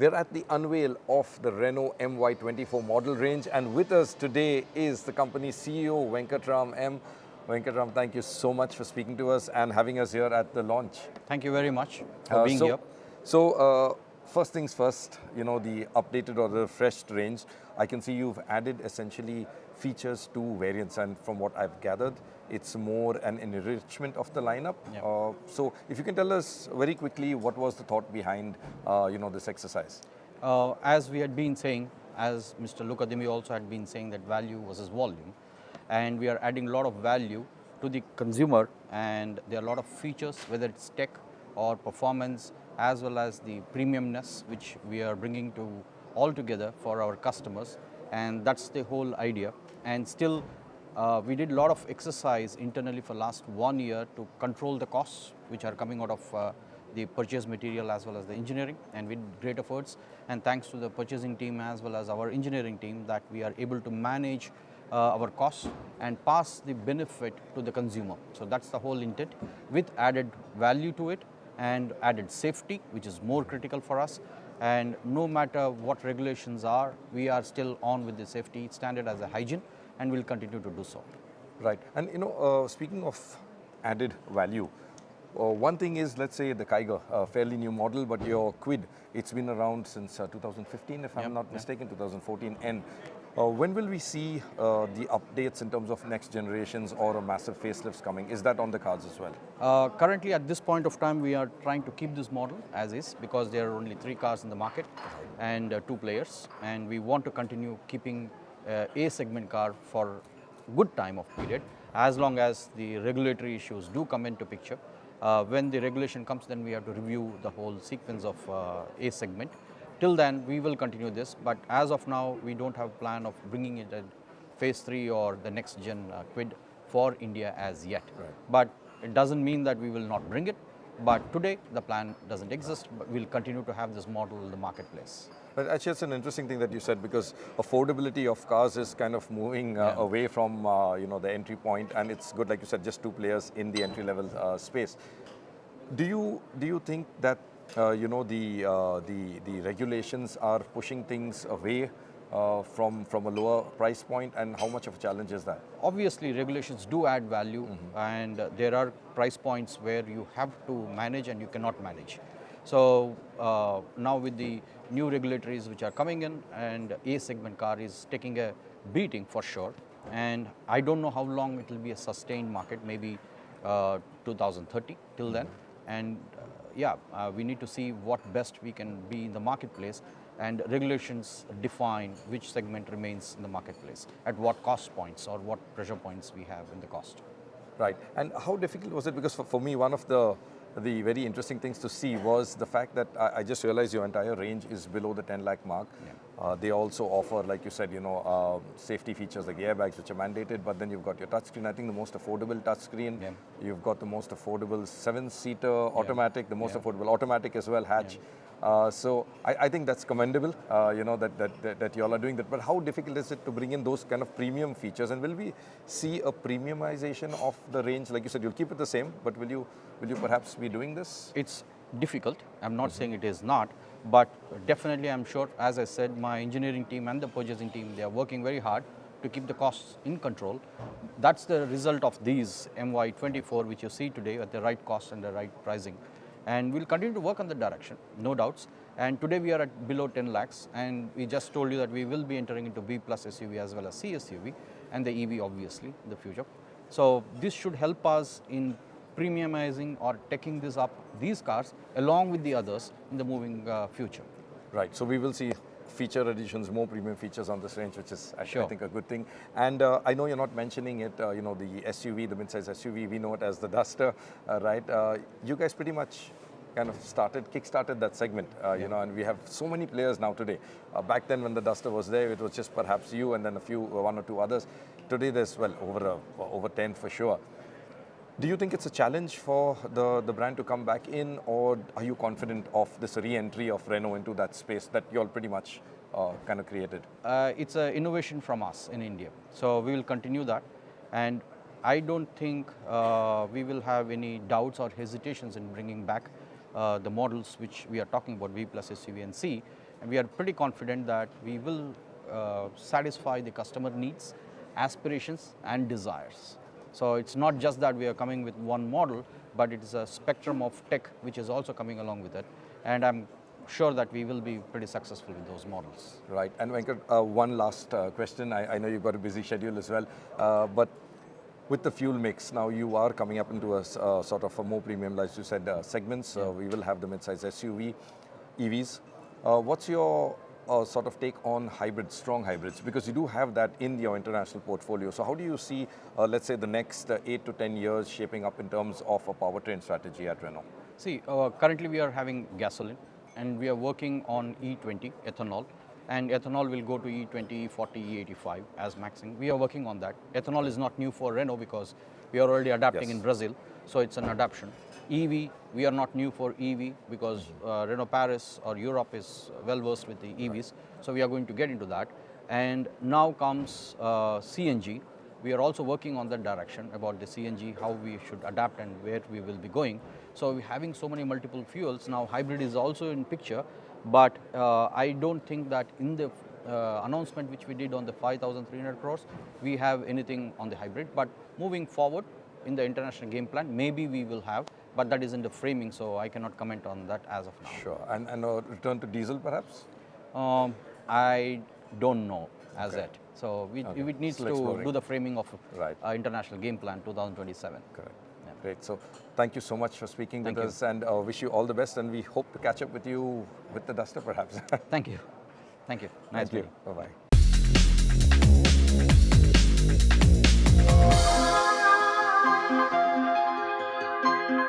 We're at the unveil of the Renault MY24 model range, and with us today is the company's CEO, Venkatram M. Venkatram, thank you so much for speaking to us and having us here at the launch. Thank you very much for being here. First things first, the updated or the refreshed range, I can see you've added essentially features to variants, and from what I've gathered, it's more an enrichment of the lineup. Yeah. So if you can tell us very quickly what was the thought behind this exercise? As we had been saying, as Mr. Lukadimi also had been saying, that value versus volume, and we are adding a lot of value to the consumer, and there are a lot of features, whether it's tech or performance, as well as the premiumness, which we are bringing to all together for our customers, and that's the whole idea. And still, we did a lot of exercise internally for last 1 year to control the costs which are coming out of the purchase material as well as the engineering, and with great efforts, and thanks to the purchasing team as well as our engineering team, that we are able to manage our costs and pass the benefit to the consumer. So that's the whole intent, with added value to it and added safety, which is more critical for us. And no matter what regulations are, we are still on with the safety standard as a hygiene, and will continue to do so. Right. And speaking of added value, one thing is, let's say the Kiger, a fairly new model, but your Quid, it's been around since 2015, if I'm not mistaken, 2014N. When will we see the updates in terms of next generations or a massive facelifts coming? Is that on the cards as well? Currently, at this point of time, we are trying to keep this model as is, because there are only 3 cars in the market and 2 players, and we want to continue keeping A segment car for good time of period, as long as the regulatory issues do come into picture. When the regulation comes, then we have to review the whole sequence of A segment. Till then, we will continue this, but as of now, we don't have a plan of bringing it at phase 3 or the next gen Quid for India as yet. Right. But it doesn't mean that we will not bring it. But today, the plan doesn't exist, but we'll continue to have this model in the marketplace. But actually, it's an interesting thing that you said, because affordability of cars is kind of moving away from the entry point, and it's good, like you said, just 2 players in the entry level space. Do you think that the regulations are pushing things away from a lower price point, and how much of a challenge is that? Obviously, regulations do add value, and there are price points where you have to manage and you cannot manage. So now with the new regulatories which are coming in, and A segment car is taking a beating for sure, and I don't know how long it will be a sustained market, maybe 2030 till then. And we need to see what best we can be in the marketplace, and regulations define which segment remains in the marketplace, at what cost points or what pressure points we have in the cost. Right. And how difficult was it? Because for me, one of the very interesting things to see was the fact that I just realized your entire range is below the 10 lakh mark. Yeah. They also offer, like you said, safety features like airbags, which are mandated, but then you've got your touchscreen. I think the most affordable touchscreen. Yeah. You've got the most affordable 7-seater automatic, the most affordable automatic as well, hatch. Yeah. So I think that's commendable, that you all are doing that. But how difficult is it to bring in those kind of premium features? And will we see a premiumization of the range? Like you said, you'll keep it the same, but will you perhaps be doing this? It's difficult. I'm not saying it is not, but definitely I'm sure, as I said, my engineering team and the purchasing team, they are working very hard to keep the costs in control. That's the result of these MY24, which you see today, at the right cost and the right pricing. And we'll continue to work on the direction, no doubts. And today we are at below 10 lakhs, and we just told you that we will be entering into B plus SUV as well as C SUV, and the EV obviously in the future. So this should help us in premiumizing or taking these cars along with the others in the moving future. Right. So we will see feature additions, more premium features on this range, which is actually, I think, a good thing. And I know you're not mentioning it, the SUV, the mid-size SUV, we know it as the Duster, right? You guys pretty much kind of kick-started that segment, and we have so many players now today. Back then when the Duster was there, it was just perhaps you and then one or two others. Today there's, over 10 for sure. Do you think it's a challenge for the brand to come back in, or are you confident of this re-entry of Renault into that space that you all pretty much kind of created? It's an innovation from us in India. So we will continue that. And I don't think we will have any doubts or hesitations in bringing back the models which we are talking about, V plus SUV and C. we are pretty confident that we will satisfy the customer needs, aspirations and desires. So it's not just that we are coming with one model, but it is a spectrum of tech which is also coming along with it. And I'm sure that we will be pretty successful with those models. Right. And Venkat, one last question. I know you've got a busy schedule as well, but with the fuel mix, now you are coming up into a sort of a more premium, like you said, segments. We will have the mid-size SUV, EVs. What's your sort of take on hybrids, strong hybrids? Because you do have that in your international portfolio. So how do you see, let's say, the next 8 to 10 years shaping up in terms of a powertrain strategy at Renault? See, currently we are having gasoline and we are working on E20, ethanol. And ethanol will go to E20, E40, E85 as maxing. We are working on that. Ethanol is not new for Renault because we are already adapting in Brazil, so it's an adaptation. EV, we are not new for EV because Renault Paris or Europe is well versed with the EVs, so we are going to get into that. And now comes CNG. We are also working on that direction about the CNG, how we should adapt and where we will be going. So we're having so many multiple fuels. Now hybrid is also in picture. But I don't think that in the announcement which we did on the 5,300 crores, we have anything on the hybrid. But moving forward in the international game plan, maybe we will have, but that is in the framing, so I cannot comment on that as of now. Sure. And return to diesel perhaps? I don't know as yet. So we need Still to exploring. do the framing of international game plan 2027. Correct. Great. So thank you so much for speaking with us, and wish you all the best, and we hope to catch up with you with the Duster perhaps. Thank you. Thank you. Nice meeting. Bye-bye.